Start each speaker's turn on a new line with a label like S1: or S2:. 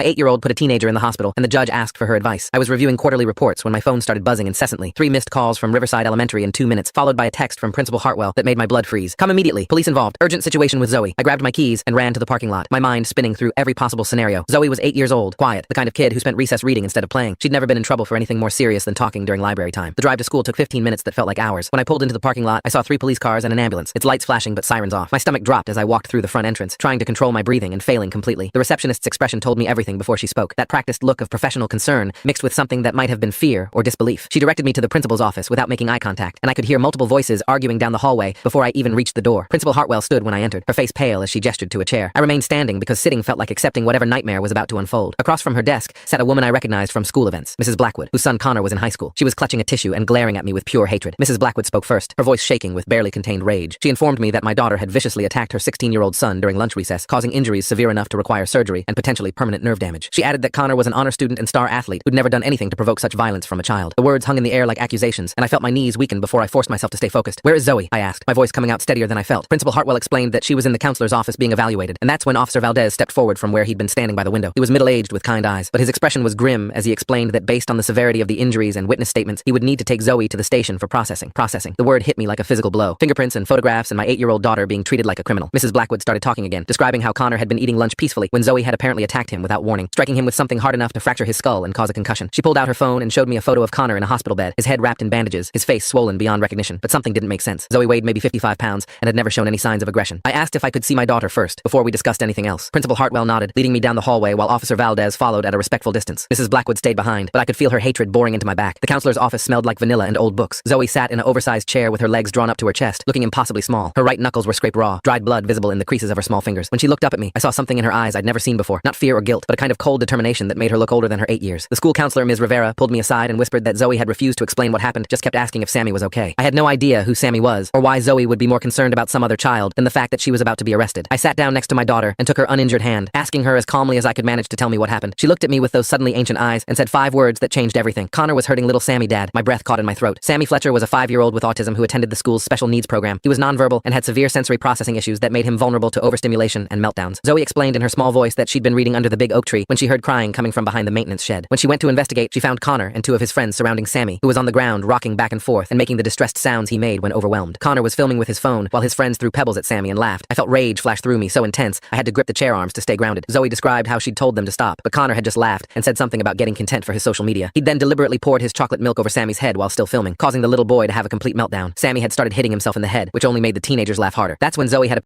S1: My 8-year-old put a teenager in the hospital, and the judge asked for her advice. I was reviewing quarterly reports when my phone started buzzing incessantly. 3 missed calls from Riverside Elementary in 2 minutes, followed by a text from Principal Hartwell that made my blood freeze. Come immediately. Police involved. Urgent situation with Zoe. I grabbed my keys and ran to the parking lot, my mind spinning through every possible scenario. Zoe was 8 years old, quiet, the kind of kid who spent recess reading instead of playing. She'd never been in trouble for anything more serious than talking during library time. The drive to school took 15 minutes that felt like hours. When I pulled into the parking lot, I saw 3 police cars and an ambulance, its lights flashing but sirens off. My stomach dropped as I walked through the front entrance, trying to control my breathing and failing completely. The receptionist's expression told me everything before she spoke. That practiced look of professional concern mixed with something that might have been fear or disbelief. She directed me to the principal's office without making eye contact, and I could hear multiple voices arguing down the hallway before I even reached the door. Principal Hartwell stood when I entered, her face pale as she gestured to a chair. I remained standing because sitting felt like accepting whatever nightmare was about to unfold. Across from her desk sat a woman I recognized from school events, Mrs. Blackwood, whose son Connor was in high school. She was clutching a tissue and glaring at me with pure hatred. Mrs. Blackwood spoke first, her voice shaking with barely contained rage. She informed me that my daughter had viciously attacked her 16-year-old son during lunch recess, causing injuries severe enough to require surgery and potentially permanent nerve damage. She added that Connor was an honor student and star athlete who'd never done anything to provoke such violence from a child. The words hung in the air like accusations, and I felt my knees weaken before I forced myself to stay focused. Where is Zoe? I asked, my voice coming out steadier than I felt. Principal Hartwell explained that she was in the counselor's office being evaluated, and that's when Officer Valdez stepped forward from where he'd been standing by the window. He was middle-aged with kind eyes, but his expression was grim as he explained that based on the severity of the injuries and witness statements, he would need to take Zoe to the station for processing. The word hit me like a physical blow. Fingerprints and photographs and my 8-year-old daughter being treated like a criminal. Mrs. Blackwood started talking again, describing how Connor had been eating lunch peacefully when Zoe had apparently attacked him without warning, striking him with something hard enough to fracture his skull and cause a concussion. She pulled out her phone and showed me a photo of Connor in a hospital bed, his head wrapped in bandages, his face swollen beyond recognition, but something didn't make sense. Zoe weighed maybe 55 pounds and had never shown any signs of aggression. I asked if I could see my daughter first, before we discussed anything else. Principal Hartwell nodded, leading me down the hallway while Officer Valdez followed at a respectful distance. Mrs. Blackwood stayed behind, but I could feel her hatred boring into my back. The counselor's office smelled like vanilla and old books. Zoe sat in an oversized chair with her legs drawn up to her chest, looking impossibly small. Her right knuckles were scraped raw, dried blood visible in the creases of her small fingers. When she looked up at me, I saw something in her eyes I'd never seen before. Not fear or guilt, but a kind of cold determination that made her look older than her 8 years. The school counselor, Ms. Rivera, pulled me aside and whispered that Zoe had refused to explain what happened, just kept asking if Sammy was okay. I had no idea who Sammy was, or why Zoe would be more concerned about some other child than the fact that she was about to be arrested. I sat down next to my daughter and took her uninjured hand, asking her as calmly as I could manage to tell me what happened. She looked at me with those suddenly ancient eyes and said 5 words that changed everything. Connor was hurting little Sammy, Dad. My breath caught in my throat. Sammy Fletcher was a 5-year-old with autism who attended the school's special needs program. He was nonverbal and had severe sensory processing issues that made him vulnerable to overstimulation and meltdowns. Zoe explained in her small voice that she'd been reading under the big oak tree when she heard crying coming from behind the maintenance shed. When she went to investigate, she found Connor and 2 of his friends surrounding Sammy, who was on the ground rocking back and forth and making the distressed sounds he made when overwhelmed. Connor was filming with his phone while his friends threw pebbles at Sammy and laughed. I felt rage flash through me so intense I had to grip the chair arms to stay grounded. Zoe described how she'd told them to stop, but Connor had just laughed and said something about getting content for his social media. He'd then deliberately poured his chocolate milk over Sammy's head while still filming, causing the little boy to have a complete meltdown. Sammy had started hitting himself in the head, which only made the teenagers laugh harder. That's when Zoe had